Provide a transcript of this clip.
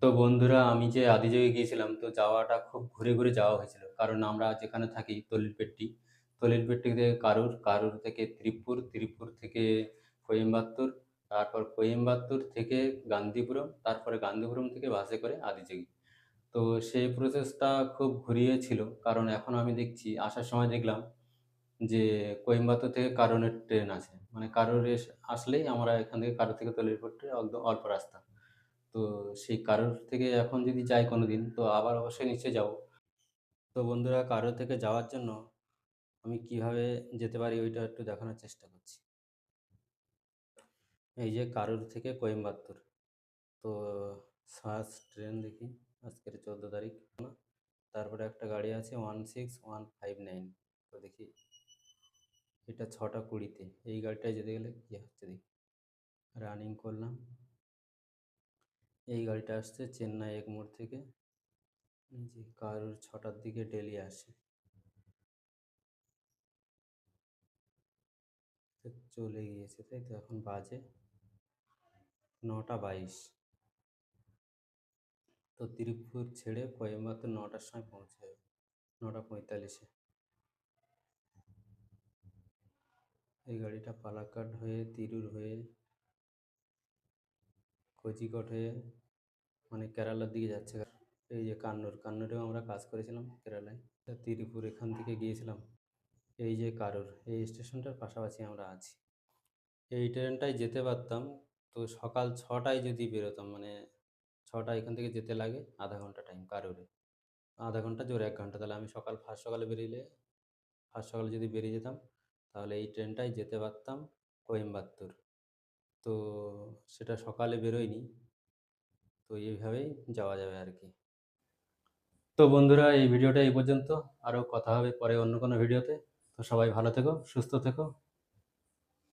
তো বন্ধুরা, আমি যে আদিযোগে গিয়েছিলাম, তো যাওয়াটা খুব ঘুরে ঘুরে যাওয়া হয়েছিল। কারণ আমরা যেখানে থাকি তলিলপেট্টি থেকে কারুর, কারুর থেকে ত্রিপুর, ত্রিপুর থেকে কোয়েম্বাত্তুর, তারপর কোয়েম্বাত্তুর থেকে গান্ধীপুরম, তারপরে গান্ধীপুরম থেকে বাসে করে আদিযোগী। তো সেই প্রসেসটা খুব ঘুরিয়ে ছিল। কারণ এখন আমি দেখছি, আসার সময় দেখলাম যে কোয়েম্বাত্তুর থেকে কারুরের ট্রেন আছে, মানে কারুর আসলেই আমরা এখান থেকে কারুর থেকে তলিলপেট্টি একদম অল্প রাস্তা। তো সেই কারোর থেকে এখন যদি যাই কোনোদিন, তো আবার অবশ্যই নিশ্চয়ই যাব। তো বন্ধুরা, কারোর থেকে যাওয়ার জন্য আমি কিভাবে যেতে পারি ওইটা একটু দেখানোর চেষ্টা করছি। এই যে কারুর থেকে কোয়েম্বাত্তুর, তো ফার্স্ট ট্রেন দেখি, আজকের 14 তারিখ না, তারপরে একটা গাড়ি আছে 16159। তো দেখি, এটা 6টা 20-তে, এই গাড়িটায় যেতে গেলে কী হচ্ছে দেখি। রানিং করলাম, এই গাড়িটা আসছে চেন্নাই এগমোর থেকে। এই যে কারুর 6টার দিকে ডেলি আসে, তো চলে গিয়েছে, তাই তো এখন বাজে 9টা 22। তো তিরুপুর ছেড়ে কোয়েম্বাতুর 9টার সময় পৌঁছে যাবে, 9টা 45-এ। এই গাড়িটা পালাক্কাড় হয়ে, তিরুর হয়ে, কোজিকোড হয়ে, মানে কেরালার দিকে যাচ্ছে। এই যে কান্নুরেও আমরা কাজ করেছিলাম কেরালায়। তা তিরুপুর এখান থেকে গিয়েছিলাম। এই যে কারুর, এই স্টেশনটার পাশাপাশি আমরা আছি। এই ট্রেনটায় যেতে পারতাম, তো সকাল 6টায় যদি বেরোতাম, মানে 6টা এখান থেকে যেতে লাগে আধা ঘন্টা টাইম কারুরে, আধা ঘন্টা জোর 1 ঘন্টা। তাহলে আমি ফার্স্ট সকালে বেরিয়ে, ফার্স্ট সকালে যদি বেরিয়ে যেতাম, তাহলে এই ট্রেনটায় যেতে পারতাম কোয়েম্বাত্তুর। তো সেটা সকালে বেরোয়নি, তো এইভাবেই যাওয়া যাবে আর কি। তো বন্ধুরা, এই ভিডিওটা এই পর্যন্ত। আরও কথা হবে পরে অন্য কোনো ভিডিওতে। তো সবাই ভালো থেকো, সুস্থ থেকো।